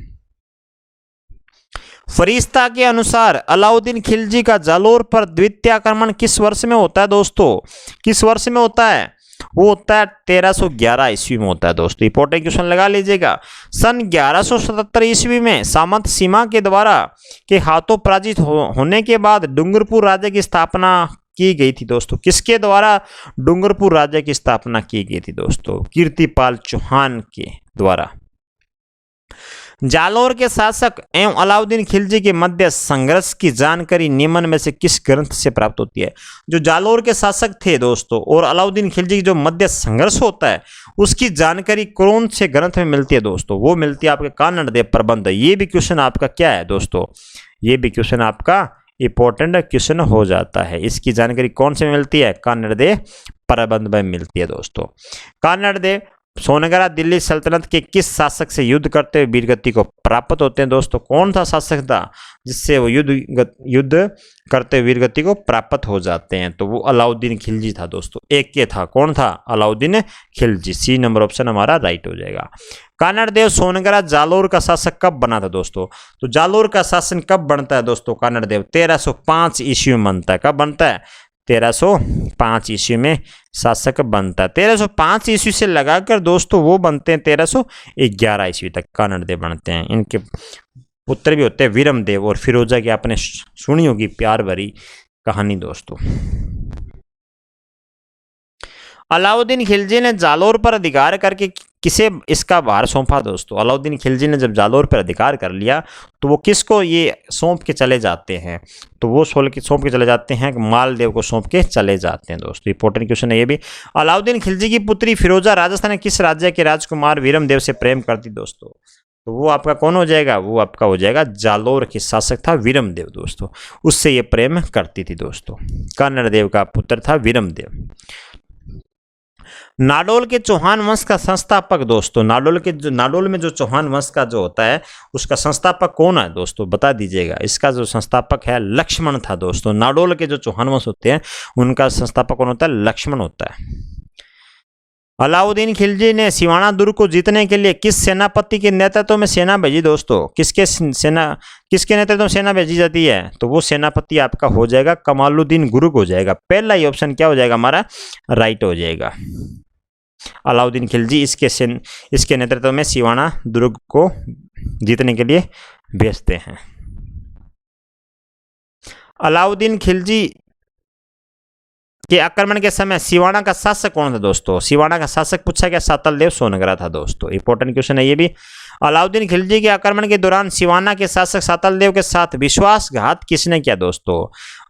Speaker 1: फरिश्ता के अनुसार अलाउद्दीन खिलजी का जालोर पर द्वितीय आक्रमण किस वर्ष में होता है दोस्तों? किस वर्ष में होता है? वो होता है 1311 ईस्वी में होता है दोस्तों। इंपॉर्टेंट क्वेश्चन लगा लीजिएगा। सन 1177 ईस्वी में सामंत सीमा के द्वारा के हाथों पराजित होने के बाद डूंगरपुर राज्य की स्थापना की गई थी दोस्तों। किसके द्वारा डूंगरपुर राज्य की स्थापना की गई थी दोस्तों? कीर्तिपाल चौहान के द्वारा। जालोर के शासक एवं अलाउद्दीन खिलजी के मध्य संघर्ष की जानकारी निम्न में से किस ग्रंथ से प्राप्त होती है? जो जालोर के शासक थे दोस्तों और अलाउद्दीन खिलजी की जो मध्य संघर्ष होता है उसकी जानकारी कौन से ग्रंथ में मिलती है दोस्तों? वो मिलती है आपके कानड़देव प्रबंध। ये भी क्वेश्चन आपका क्या है दोस्तों? ये भी क्वेश्चन आपका इंपॉर्टेंट क्वेश्चन हो जाता है। इसकी जानकारी कौन से मिलती है? कानड़देव प्रबंध में मिलती है दोस्तों। कानड़देव सोनगरा दिल्ली सल्तनत के किस शासक से युद्ध करते हुए वीरगति को प्राप्त होते हैं दोस्तों? कौन सा शासक था जिससे वो युद्ध करते हुए वीरगति को प्राप्त हो जाते हैं? तो वो अलाउद्दीन खिलजी था दोस्तों। एक के था, कौन था? Alauddin Khilji. C number option हमारा राइट हो जाएगा। कानड़देव सोनगरा जालोर का शासक कब बना था दोस्तों? तो जालोर का शासन कब बनता है दोस्तों? कानड़देव 1305 ईस्वी में बनता है। कब बनता है? 1305 ईस्वी में शासक बनता है। 1305 ईस्वी से लगाकर दोस्तों वो बनते हैं 1311 ईस्वी तक कानड़देव बनते हैं। इनके पुत्र भी होते हैं वीरमदेव और फिरोजा की, आपने सुनी होगी प्यार भरी कहानी दोस्तों। अलाउद्दीन खिलजी ने जालोर पर अधिकार करके किसे इसका भार सौंपा दोस्तों? अलाउद्दीन खिलजी ने जब जालोर पर अधिकार कर लिया तो वो किसको ये सौंप के चले जाते हैं? तो वो सौंप के चले जाते हैं मालदेव को सौंप के चले जाते हैं दोस्तों। इंपॉर्टेंट क्वेश्चन है ये भी। अलाउद्दीन खिलजी की पुत्री फिरोजा राजस्थान के किस राज्य के राजकुमार वीरमदेव से प्रेम करती दोस्तों? तो वो आपका कौन हो जाएगा? वो आपका हो जाएगा जालोर के शासक था वीरमदेव दोस्तों। उससे ये प्रेम करती थी दोस्तों। कन्नड़देव का पुत्र था वीरमदेव। नाडोल के चौहान वंश का संस्थापक दोस्तों, नाडोल में जो चौहान वंश का जो होता है उसका संस्थापक कौन है दोस्तों? बता दीजिएगा। इसका जो संस्थापक है लक्ष्मण था दोस्तों। नाडोल के जो चौहान वंश होते हैं उनका संस्थापक कौन होता है? लक्ष्मण होता है। अलाउद्दीन खिलजी ने सिवाना दुर्ग को जीतने के लिए किस सेनापति के नेतृत्व में सेना भेजी दोस्तों? किसके नेतृत्व में सेना भेजी जाती है? तो वो सेनापति आपका हो जाएगा कमालुद्दीन गुरुक हो जाएगा। पहला ही ऑप्शन क्या हो जाएगा हमारा? राइट हो जाएगा। अलाउद्दीन खिलजी इसके नेतृत्व में सिवाना दुर्ग को जीतने के लिए भेजते हैं। अलाउद्दीन खिलजी के आक्रमण के समय सिवाना का शासक कौन था दोस्तों? सिवाना का शासक पूछा गया, सातलदेव सोनगरा था दोस्तों। इंपॉर्टेंट क्वेश्चन है ये भी। अलाउद्दीन खिलजी के आक्रमण के दौरान सिवाना के शासक सातलदेव के साथ विश्वासघात किसने किया दोस्तों?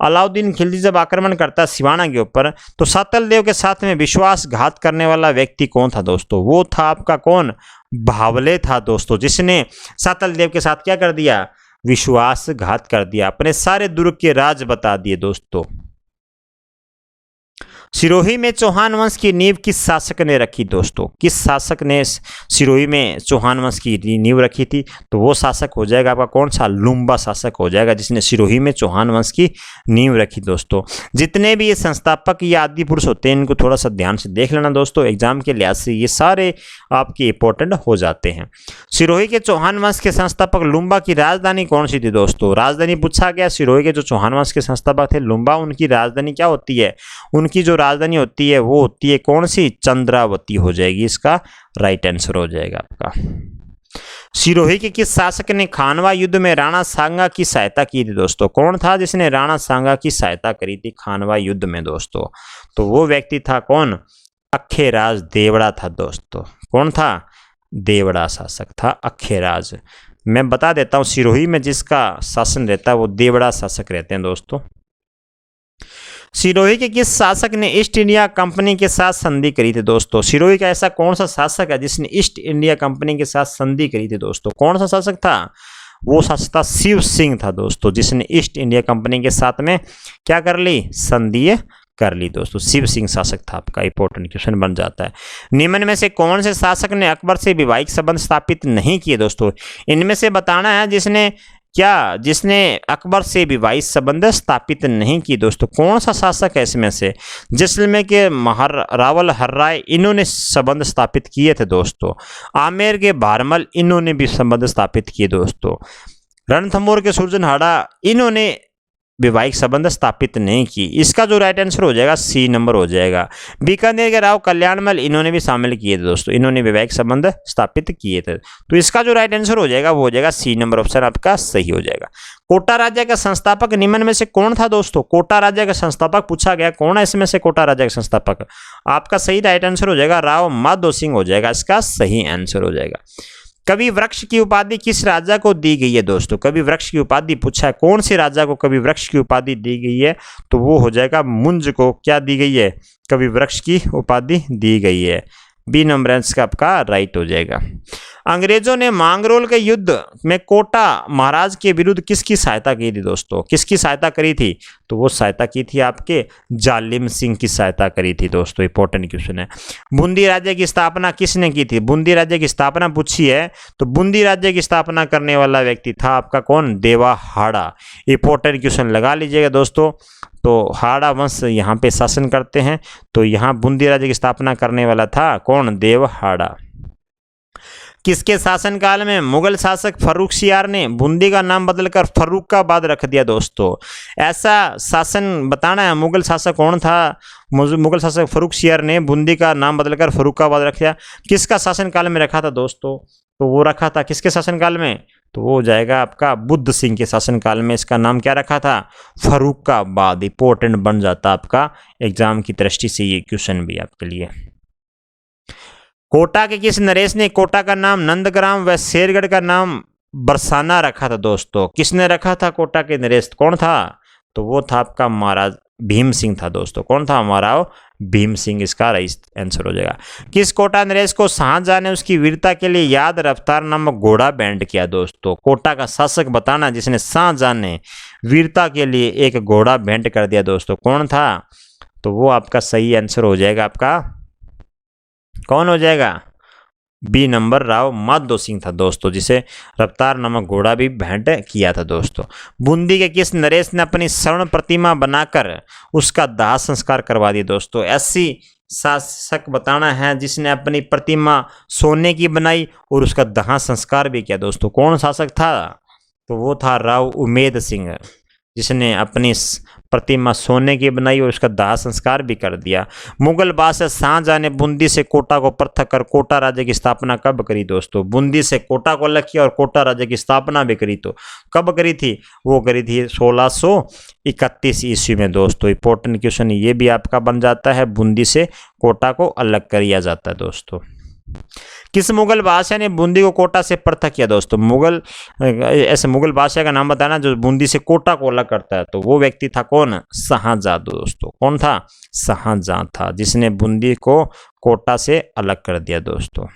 Speaker 1: अलाउद्दीन खिलजी जब आक्रमण करता सिवाना के ऊपर तो सातलदेव के साथ में विश्वासघात करने वाला व्यक्ति कौन था दोस्तों? वो था आपका कौन? भावले था दोस्तों, जिसने सातलदेव के साथ क्या कर दिया? विश्वासघात कर दिया। अपने सारे दुर्ग के राज बता दिए दोस्तों। सिरोही में चौहान वंश की नींव किस शासक ने रखी दोस्तों? किस शासक ने सिरोही में चौहान वंश की नींव रखी थी? तो वो शासक हो जाएगा आपका कौन सा? लुम्बा शासक हो जाएगा, जिसने सिरोही में चौहान वंश की नींव रखी दोस्तों। जितने भी ये संस्थापक या आदि पुरुष होते हैं इनको थोड़ा सा ध्यान से देख लेना दोस्तों, एग्जाम के लिहाज से ये सारे आपके इंपॉर्टेंट हो जाते हैं। सिरोही के चौहान वंश के संस्थापक लुम्बा की राजधानी कौन सी थी दोस्तों? राजधानी पूछा गया। सिरोही के जो चौहान वंश के संस्थापक थे लुम्बा, उनकी राजधानी क्या होती है? उनकी जो जो राजधानी होती है वो होती है कौन सी, चंद्रावती हो जाएगी, इसका राइट आंसर हो जाएगा आपका। सिरोही के किस शासक ने खानवा युद्ध में राणा सांगा की सहायता की थी दोस्तों? कौन था जिसने राणा सांगा की सहायता करी थी खानवा युद्ध में दोस्तों? तो वो व्यक्ति था कौन, अखेराज देवड़ा था दोस्तों। कौन था, देवड़ा शासक था अखेराज। मैं बता देता हूं, सिरोही में जिसका शासन रहता है वो देवड़ा शासक रहते हैं दोस्तों। सिरोही के किस शासक ने ईस्ट इंडिया कंपनी के साथ संधि करी थी दोस्तों? सिरोही का ऐसा कौन सा शासक है जिसने ईस्ट इंडिया कंपनी के साथ संधि करी थी दोस्तों? कौन सा शासक था? वो शासक था शिव सिंह था दोस्तों, जिसने ईस्ट इंडिया कंपनी के साथ में क्या कर ली, संधि कर ली दोस्तों। शिव सिंह शासक था आपका, इंपॉर्टेंट क्वेश्चन बन जाता है। निम्न में से कौन से शासक ने अकबर से वैवाहिक संबंध स्थापित नहीं किए दोस्तों? इनमें से बताना है जिसने अकबर से वैवाहिक संबंध स्थापित नहीं की दोस्तों। कौन सा शासक है इसमें से? जैसलमेर के रावल हर्राय, इन्होंने संबंध स्थापित किए थे दोस्तों। आमेर के भारमल, इन्होंने भी संबंध स्थापित किए दोस्तों। रणथंभौर के सुरजनहाड़ा, इन्होंने वैवाहिक संबंध स्थापित नहीं की। इसका जो राइट आंसर हो जाएगा सी नंबर हो जाएगा। बीकानेर के राव कल्याणमल, इन्होंने भी शामिल किए थे दोस्तों, इन्होंने वैवाहिक संबंध स्थापित किए थे। तो इसका जो राइट आंसर हो जाएगा वो हो जाएगा सी नंबर, ऑप्शन आपका सही हो जाएगा। कोटा राज्य का संस्थापक निम्न में से कौन था दोस्तों? कोटा राज्य का संस्थापक पूछा गया, कौन है इसमें से कोटा राज्य का संस्थापक? आपका सही राइट आंसर हो जाएगा राव माधो सिंह हो जाएगा, इसका सही आंसर हो जाएगा। कवि वृक्ष की उपाधि किस राजा को दी गई है दोस्तों? कवि वृक्ष की उपाधि पूछा है, कौन से राजा को कवि वृक्ष की उपाधि दी गई है? तो वो हो जाएगा मुंज को क्या दी गई है, कवि वृक्ष की उपाधि दी गई है। बी नंबर का आपका राइट हो जाएगा। अंग्रेजों ने मांगरोल के युद्ध में कोटा महाराज के विरुद्ध किसकी सहायता की थी दोस्तों? किसकी सहायता करी थी? तो वो सहायता की थी आपके जालिम सिंह की सहायता करी थी दोस्तों, इंपॉर्टेंट क्वेश्चन है। बूंदी राज्य की स्थापना किसने की थी? बूंदी राज्य की स्थापना पूछी है तो बूंदी राज्य की स्थापना करने वाला व्यक्ति था आपका कौन, देवा हाड़ा। इंपॉर्टेंट क्वेश्चन लगा लीजिएगा दोस्तों। तो हाड़ा वंश यहाँ पे शासन करते हैं, तो यहाँ बूंदी राज्य की स्थापना करने वाला था कौन, देव हाड़ा। किसके शासनकाल में मुगल शासक फर्रुखसियार ने बूंदी का नाम बदलकर फर्रुखाबाद रख दिया दोस्तों? ऐसा शासन बताना है, मुगल शासक कौन था? मुगल शासक फर्रुखसियार ने बूंदी का नाम बदलकर फर्रुखाबाद रख दिया। किसका शासनकाल में रखा था दोस्तों? तो वो रखा था किसके शासनकाल में? तो वो हो जाएगा आपका बुद्ध सिंह के शासनकाल में। इसका नाम क्या रखा था, फर्रुखाबाद। इंपॉर्टेंट बन जाता आपका एग्जाम की दृष्टि से ये क्वेश्चन भी आपके लिए। कोटा के किस नरेश ने कोटा का नाम नंदग्राम व शेरगढ़ का नाम बरसाना रखा था दोस्तों? किसने रखा था कोटा के नरेश, कौन था? तो वो था आपका महाराज भीम सिंह था दोस्तों। कौन था, महाराज भीम सिंह, इसका आंसर हो जाएगा। किस कोटा नरेश को शाहजहां ने उसकी वीरता के लिए याद रफ्तार नामक घोड़ा भेंट किया दोस्तों? कोटा का शासक बताना जिसने शाहजहां ने वीरता के लिए एक घोड़ा भेंट कर दिया दोस्तों, कौन था? तो वो आपका सही आंसर हो जाएगा आपका कौन हो जाएगा, बी नंबर राव माधो सिंह था दोस्तों, जिसे रफ्तार नामक घोड़ा भी भेंट किया था दोस्तों। बूंदी के किस नरेश ने अपनी स्वर्ण प्रतिमा बनाकर उसका दाह संस्कार करवा दिया दोस्तों? ऐसी शासक बताना है जिसने अपनी प्रतिमा सोने की बनाई और उसका दाह संस्कार भी किया दोस्तों। कौन शासक था? तो वो था राव उमेद सिंह, जिसने अपनी प्रतिमा सोने की बनाई और उसका दाह संस्कार भी कर दिया। मुगल बादशाह शाहजहां ने बूंदी से कोटा को पृथक कर कोटा राज्य की स्थापना कब करी दोस्तों? बूंदी से कोटा को अलग किया और कोटा राज्य की स्थापना भी करी, तो कब करी थी? वो करी थी 1631 ईस्वी में दोस्तों। इंपॉर्टेंट क्वेश्चन ये भी आपका बन जाता है, बूंदी से कोटा को अलग किया जाता है दोस्तों। किस मुगल बादशाह ने बूंदी को कोटा से पृथक किया दोस्तों? ऐसे मुगल बादशाह का नाम बताना जो बूंदी से कोटा को अलग करता है, तो वो व्यक्ति था कौन? शाहजहां दोस्तों। कौन था? शाहजहां था, जिसने बूंदी को कोटा से अलग कर दिया दोस्तों।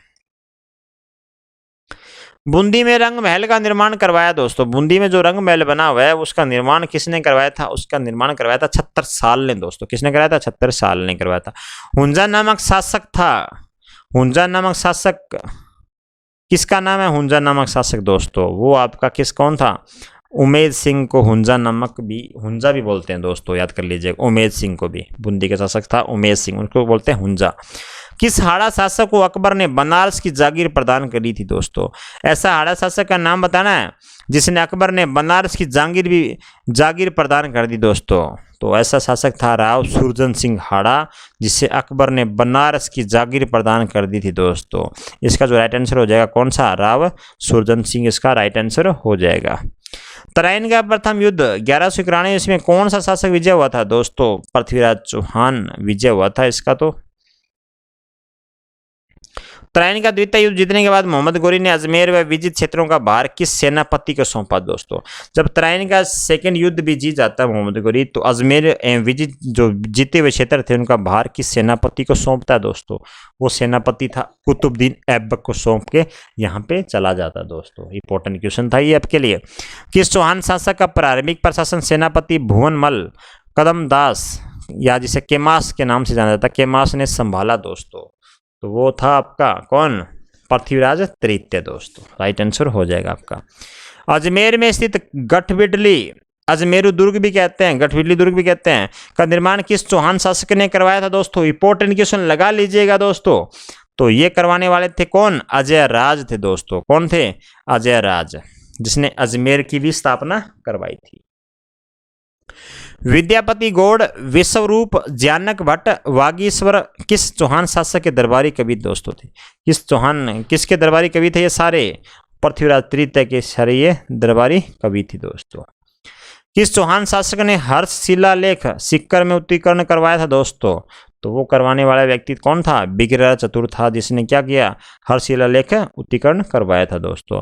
Speaker 1: बूंदी में रंग महल का निर्माण करवाया दोस्तों। बूंदी में जो रंग महल बना हुआ है उसका निर्माण किसने करवाया था? उसका निर्माण करवाया था छत्रसाल ने दोस्तों। किसने कराया था? छत्रसाल ने करवाया था। हुंजा नामक शासक था। हुंजा नामक शासक किसका नाम है? हुंजा नामक शासक दोस्तों वो आपका कौन था? उमेद सिंह को हुंजा भी बोलते हैं दोस्तों, याद कर लीजिएगा। उमेद सिंह को भी बूंदी का शासक था उमेद सिंह, उनको बोलते हैं हुंजा। किस हाड़ा शासक को अकबर ने बनारस की जागीर प्रदान करी थी दोस्तों? ऐसा हाड़ा शासक का नाम बताना है जिसने अकबर ने बनारस की जागीर प्रदान कर दी दोस्तों। तो ऐसा शासक था राव सुरजन सिंह हाड़ा, जिसे अकबर ने बनारस की जागीर प्रदान कर दी थी दोस्तों। इसका जो राइट आंसर हो जाएगा कौन सा, राव सुरजन सिंह इसका राइट आंसर हो जाएगा। तराइन का प्रथम युद्ध 1191 ईस्वी में कौन सा शासक विजय हुआ था दोस्तों, पृथ्वीराज चौहान विजय हुआ था इसका। तो तराइन का द्वितीय युद्ध जीतने के बाद मोहम्मद गोरी ने अजमेर व विजित क्षेत्रों का भार किस सेनापति को सौंपा दोस्तों। जब तराइन का सेकंड युद्ध भी जीत जाता है मोहम्मद गोरी, तो अजमेर एवं विजित जो जीते हुए क्षेत्र थे उनका भार किस सेनापति को सौंपता है दोस्तों। वो सेनापति था कुतुबुद्दीन ऐबक को सौंप के यहाँ पे चला जाता दोस्तों। इंपॉर्टेंट क्वेश्चन था ये आपके लिए। किस चौहान शासक का प्रारंभिक प्रशासन सेनापति भुवनमल कदमदास या जिसे केमास के नाम से जाना जाता है, केमास ने संभाला दोस्तों। तो वो था आपका कौन, पृथ्वीराज तृतीय दोस्तों। राइट आंसर हो जाएगा आपका। अजमेर में स्थित गठबिडली, अजमेरू दुर्ग भी कहते हैं, गठबिडली दुर्ग भी कहते हैं, का निर्माण किस चौहान शासक ने करवाया था दोस्तों। इंपॉर्टेंट क्वेश्चन लगा लीजिएगा दोस्तों। तो ये करवाने वाले थे कौन, अजय राज थे दोस्तों। कौन थे, अजय राज, जिसने अजमेर की भी स्थापना करवाई थी। विद्यापति गौड़, विश्वरूप, जानक भट्ट, वागीश्वर किस चौहान शासक के दरबारी कवि दोस्तों थे। किस चौहान किसके दरबारी कवि थे ये सारे, पृथ्वीराज तृतीय के सारे ये दरबारी कवि थी दोस्तों। किस चौहान शासक ने हर्ष शिलालेख सिक्कर में उत्कीर्ण करवाया था दोस्तों। तो वो करवाने वाला व्यक्ति कौन था, बिग्रह चतुर्थ था, जिसने क्या किया, हर्ष शिलालेख उत्कीर्ण करवाया था दोस्तों।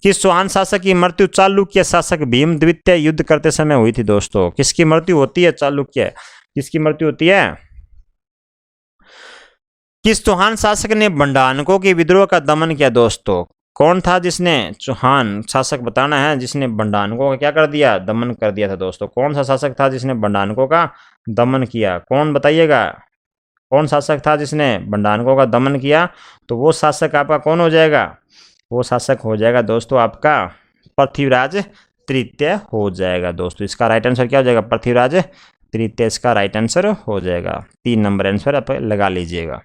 Speaker 1: किस चौहान शासक की मृत्यु चालुक्य शासक भीम द्वितीय युद्ध करते समय हुई थी दोस्तों। किसकी मृत्यु होती है, चालुक्य, किसकी मृत्यु होती है। किस चौहान शासक ने बंडाणकों के विद्रोह का दमन किया दोस्तों। कौन था जिसने, चौहान शासक बताना है जिसने बंडाणकों का क्या कर दिया, दमन कर दिया था दोस्तों। कौन सा शासक था जिसने बंडाणकों का दमन किया, कौन बताइएगा। कौन शासक था जिसने बंडाणकों का दमन किया। तो वो शासक आपका कौन हो जाएगा, वो शासक हो जाएगा दोस्तों आपका पृथ्वीराज तृतीय हो जाएगा दोस्तों। इसका राइट आंसर क्या हो जाएगा, पृथ्वीराज तृतीय इसका राइट आंसर हो जाएगा। 3 नंबर आंसर आप लगा लीजिएगा।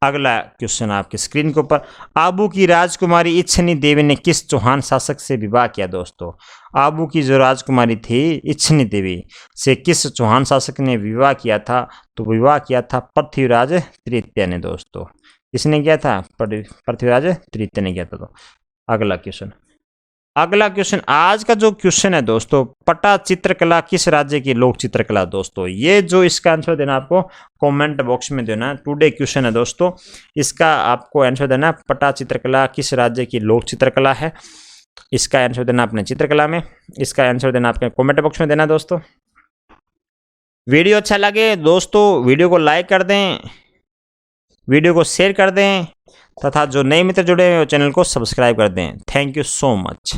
Speaker 1: अगला क्वेश्चन आपकी स्क्रीन के ऊपर, आबू की राजकुमारी इच्छनी देवी ने किस चौहान शासक से विवाह किया दोस्तों। आबू की जो राजकुमारी थी इच्छनी देवी से किस चौहान शासक ने विवाह किया था। तो विवाह किया था पृथ्वीराज तृतीय ने दोस्तों। किसने किया था, पृथ्वीराज तृतीय ने किया था। तो अगला क्वेश्चन आज का जो क्वेश्चन है दोस्तों, पट्टा चित्रकला किस राज्य की लोक चित्रकला दोस्तों। ये जो इसका आंसर देना आपको कमेंट बॉक्स में देना है। टुडे क्वेश्चन है दोस्तों, इसका आपको आंसर देना है पट्टा चित्रकला किस राज्य की लोक चित्रकला है। इसका आंसर देना अपने चित्रकला में, इसका आंसर देना आपके कमेंट बॉक्स में देना दोस्तों। वीडियो अच्छा लगे दोस्तों वीडियो को लाइक कर दें, वीडियो को शेयर कर दें, तथा जो नए मित्र जुड़े हैं वो चैनल को सब्सक्राइब कर दें। Thank you so much.